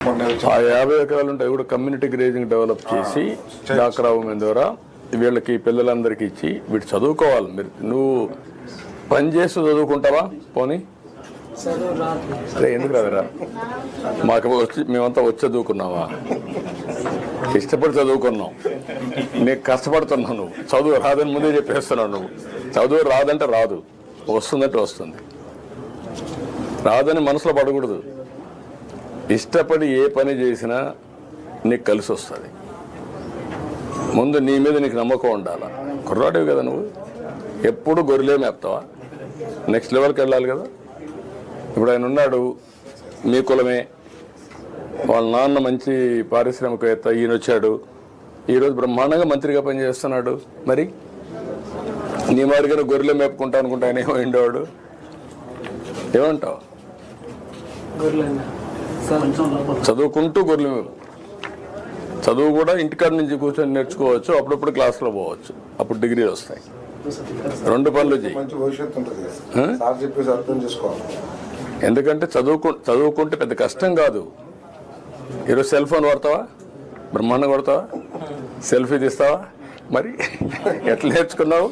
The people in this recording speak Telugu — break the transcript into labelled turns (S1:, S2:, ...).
S1: ఆ 50 ఎకరాలు ఉంటాయి కూడా కమ్యూనిటీ గ్రేజింగ్ డెవలప్ చేసి డాక్రా ఉమెన్ ద్వారా వీళ్ళకి పిల్లలందరికీ ఇచ్చి వీడు చదువుకోవాలి. మీరు నువ్వు పని చేస్తూ చదువుకుంటావా? పోనీ అదే ఎందుకు రాదురా? మాకు వచ్చి మేమంతా వచ్చి చదువుకున్నావా? ఇష్టపడి చదువుకున్నావు. నీకు కష్టపడుతున్నావు. నువ్వు చదువు రాదని ముందే చెప్పేస్తున్నావు. నువ్వు చదువు రాదంటే రాదు, వస్తుందంటే వస్తుంది. రాదని మనసులో పడకూడదు. ఇష్టపడి ఏ పని చేసినా నీకు కలిసి వస్తుంది. ముందు నీ మీద నీకు నమ్మకం ఉండాలా. కుర్రాడివి కదా నువ్వు, ఎప్పుడు గొర్రెలే మేపుతావా? నెక్స్ట్ లెవెల్కి వెళ్ళాలి కదా. ఇప్పుడు ఆయన ఉన్నాడు, మీ కులమే, వాళ్ళ నాన్న మంచి పారిశ్రామికవేత్త, ఈయన వచ్చాడు, ఈరోజు బ్రహ్మాండంగా మంత్రిగా పనిచేస్తున్నాడు. మరి నీ మాదిరిగా గొర్రెలే మేపుకుంటా అనుకుంటా ఆయన ఏమైండేవాడు? ఏమంటావు? చదువుకుంటూ గొర్రెలు మేపు. చదువు కూడా ఇంటికాడ నుంచి కూర్చొని నేర్చుకోవచ్చు, అప్పుడప్పుడు క్లాసులో పోవచ్చు, అప్పుడు డిగ్రీలు వస్తాయి. 2 పనులు చేయి. ఎందుకంటే చదువుకుంటే పెద్ద కష్టం కాదు. ఈరోజు సెల్ ఫోన్ వాడతావా? బ్రహ్మాండంగా కొడతావా? సెల్ఫీ తీస్తావా? మరి ఎట్లా నేర్చుకున్నావు?